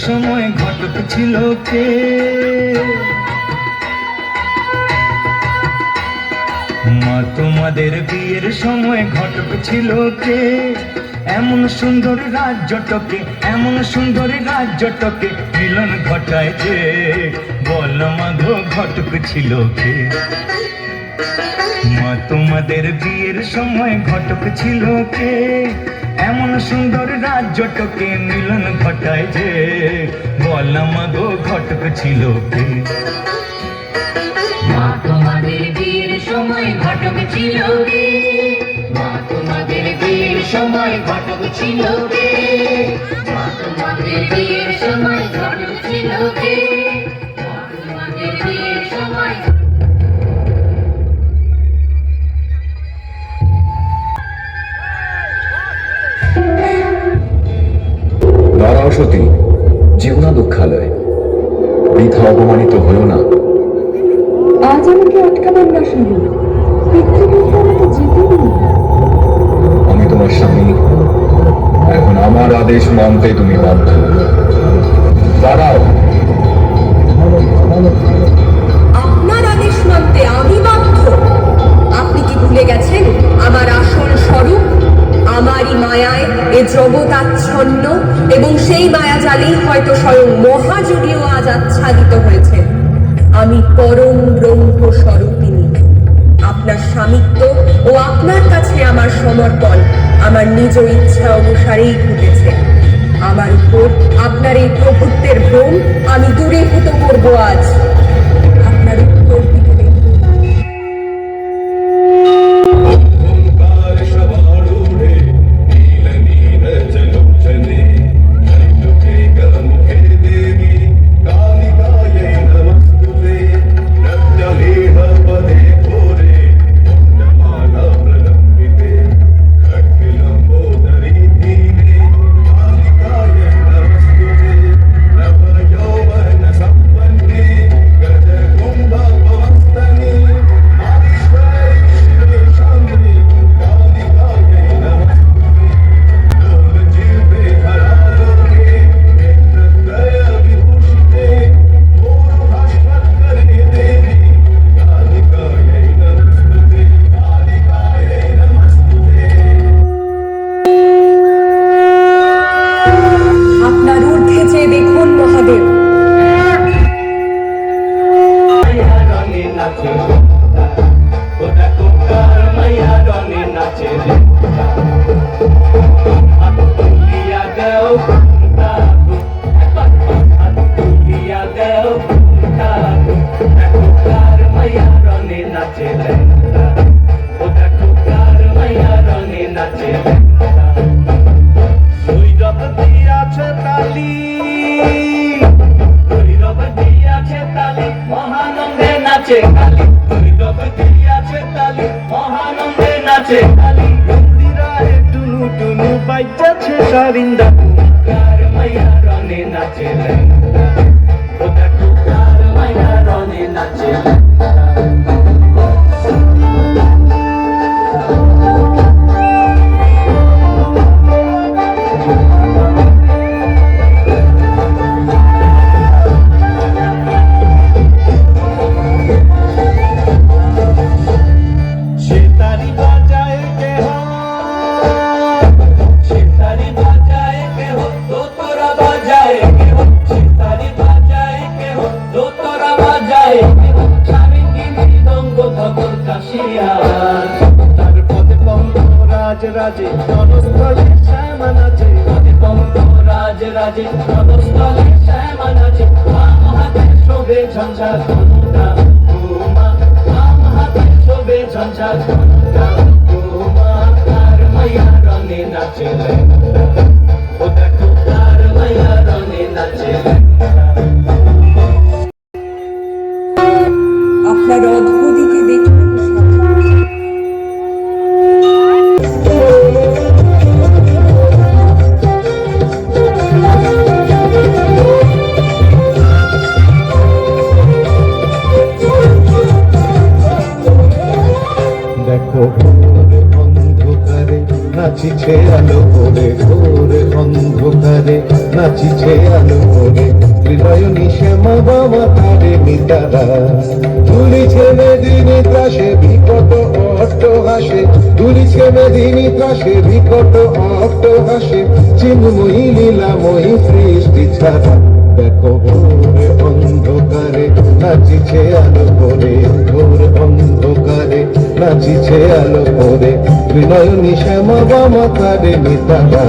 সময় ঘটক ছিল কে? মা তোমাদের বিয়ের সময় ঘটক ছিল কে? এমন সুন্দর রাজ্যটকে, এমন সুন্দর রাজ্যটকে মিলন ঘটায় যে, বল মা গো ঘটক ছিল কে? মা তোমাদের বিয়ের সময় ঘটক ছিল কে? এমন সুন্দর রাজ্যটকে মিলন ঘটায় যে, বল মা গো ঘটক ছিল কে? মা তোমাদের বিয়ের সময় ঘটক ছিল কে? মা তোমাদের বিয়ের সময় ঘটক ছিল কে? মা তোমাদের বিয়ের সময় ঘটক ছিল কে? মা তোমাদের বিয়ের সময় দাঁড়াও সতী, যেও না দুঃখালয়, বৃথা অপমানিত হয়েও না। আজ আমাকে আটকাবেন না স্বামী, পিতৃগৃহে আমাকে যেতে দিন। আমি তোমার স্বামী, এখন আমার আদেশ মানতে তুমি বাধ্য। দাঁড়াও। আপনার আদেশ মানতে আমি বাধ্য? আপনি কি ভুলে গেছেন আমার আসল স্বরূপ? আমারই মায়ায় এ জগৎ আচ্ছন্ন, এবং সেই মায়াজালেই হয়তো স্বয়ং মহাযোগীও আজ আচ্ছাদিত হয়েছে। আমি পরম ব্রহ্ম স্বরূপিণী। আপনার স্বামিত্ব ও আপনার কাছে আমার সমর্পণ আমার নিজ ইচ্ছা অনুসারেই ঘটেছে। আমার উপর আপনার এই প্রভুত্বের ভ্রম আমি দূরীভূত করব আজ। আপনার উত্তর দিকে রাজে জনস্থলে শ্যামা নাচে, রাজে রাজে জনস্থলে শ্যামা নাচে। বাম হাতে শোভে ঝঞ্ঝা ঘণ্টা, মা বাম হাতে শোভে ঝঞ্ঝা ঘণ্টা, মা তার মাইয়া রঙে নাচে। ও দেখো তার মাইয়া রঙে নাচে। আপনার অদ্ভুতিকে দেখে দেখো অন্ধকারে নাচিছে আলো করে ঘোরে অন্ধকারে, নাচিছে আলো করে হৃদয়নি শ্যামা বাবা তারে মিতারা। তুলিছে মেদিনী ত্রাসে বিকট অট্ট হাসে, তুলিছে মেদিনী ত্রাসে বিকট অট্ট হাসে, চিন্ময়ী লীলাময়ী সৃষ্টি ছাড়া। দেখো ঘোরে অন্ধকারে নাচিছে আলো করে, ঘোর অন্ধকারে নাচিছে আলো করে বিনয়নী শ্যামা বামা তারে মিতারা।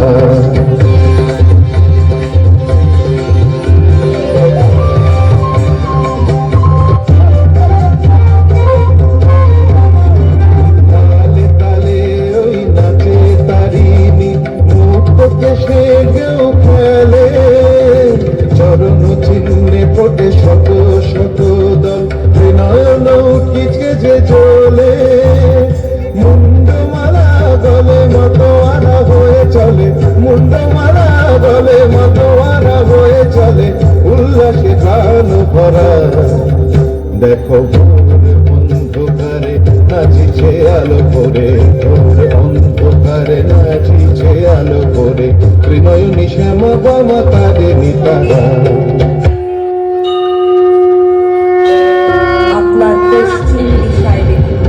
তালে তালে ওই নাচে তারিণী, মুক্ত কেশে কেউ খেলে, চরণ চিহ্নে ফোটে শত শত দল, নয়ন উঠিছে যে জ্বলে। মুন্ডমালা গলে মতোয়ারা হয়ে চলে, মুন্ডমালা গলে মতোয়ারা হয়ে চলে, উল্লাসে প্রাণ ভরা। দেখো ভোর অন্ধকারে নাচিছে আলো করে, ভোর অন্ধকারে নাচিছে আলো করে ত্রিনয়নী শ্যামা বামা তারে নিতারা। আপনার পশ্চিম দিশায় দেখুন।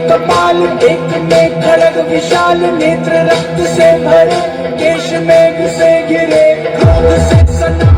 कपाल एक में खड़ग विशाल, नेत्र रक्त से भरे, केश मेघ से घिरे, क्रोध से सना